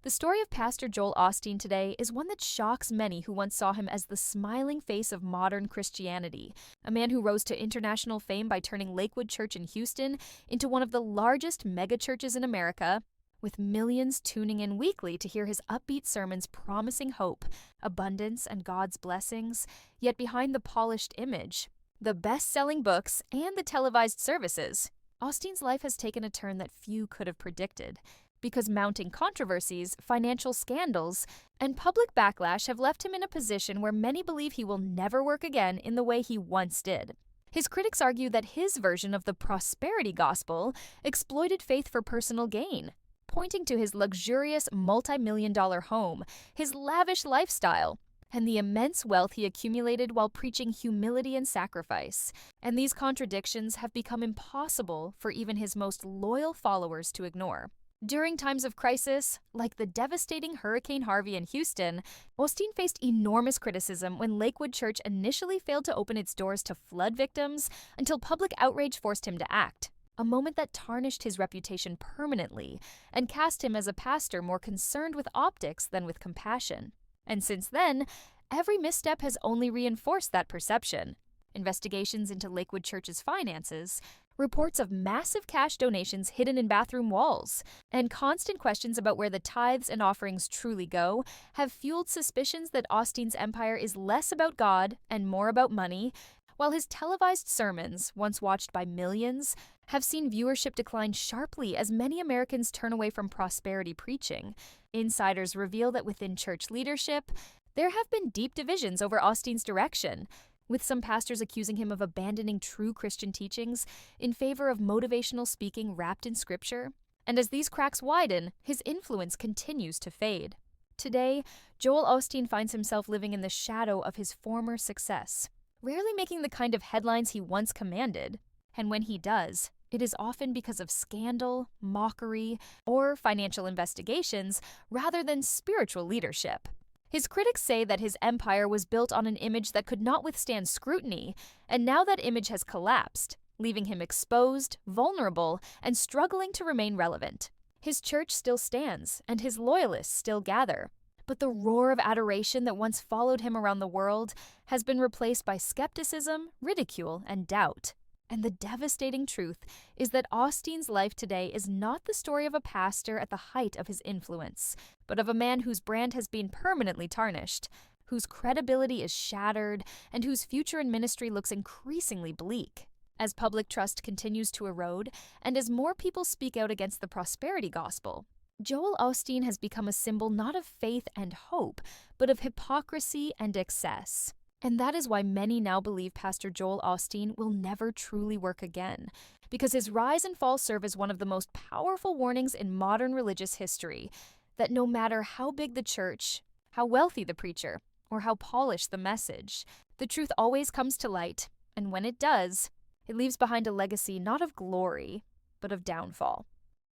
The story of Pastor Joel Osteen today is one that shocks many who once saw him as the smiling face of modern Christianity, a man who rose to international fame by turning Lakewood Church in Houston into one of the largest megachurches in America, with millions tuning in weekly to hear his upbeat sermons promising hope, abundance, and God's blessings. Yet behind the polished image, the best-selling books, and the televised services, Osteen's life has taken a turn that few could have predicted, because mounting controversies, financial scandals, and public backlash have left him in a position where many believe he will never work again in the way he once did. His critics argue that his version of the prosperity gospel exploited faith for personal gain, pointing to his luxurious multi-million-dollar home, his lavish lifestyle, and the immense wealth he accumulated while preaching humility and sacrifice. And these contradictions have become impossible for even his most loyal followers to ignore. During times of crisis, like the devastating Hurricane Harvey in Houston, Osteen faced enormous criticism when Lakewood Church initially failed to open its doors to flood victims until public outrage forced him to act, a moment that tarnished his reputation permanently and cast him as a pastor more concerned with optics than with compassion. And since then, every misstep has only reinforced that perception. Investigations into Lakewood Church's finances, reports of massive cash donations hidden in bathroom walls, and constant questions about where the tithes and offerings truly go have fueled suspicions that Osteen's empire is less about God and more about money, while his televised sermons, once watched by millions, have seen viewership decline sharply as many Americans turn away from prosperity preaching. Insiders reveal that within church leadership, there have been deep divisions over Osteen's direction, with some pastors accusing him of abandoning true Christian teachings in favor of motivational speaking wrapped in scripture. And as these cracks widen, his influence continues to fade. Today, Joel Osteen finds himself living in the shadow of his former success, rarely making the kind of headlines he once commanded. And when he does, it is often because of scandal, mockery, or financial investigations rather than spiritual leadership. His critics say that his empire was built on an image that could not withstand scrutiny, and now that image has collapsed, leaving him exposed, vulnerable, and struggling to remain relevant. His church still stands, and his loyalists still gather, but the roar of adoration that once followed him around the world has been replaced by skepticism, ridicule, and doubt. And the devastating truth is that Osteen's life today is not the story of a pastor at the height of his influence, but of a man whose brand has been permanently tarnished, whose credibility is shattered, and whose future in ministry looks increasingly bleak. As public trust continues to erode, and as more people speak out against the prosperity gospel, Joel Osteen has become a symbol not of faith and hope, but of hypocrisy and excess. And that is why many now believe Pastor Joel Osteen will never truly work again, because his rise and fall serve as one of the most powerful warnings in modern religious history, that no matter how big the church, how wealthy the preacher, or how polished the message, the truth always comes to light, and when it does, it leaves behind a legacy not of glory, but of downfall.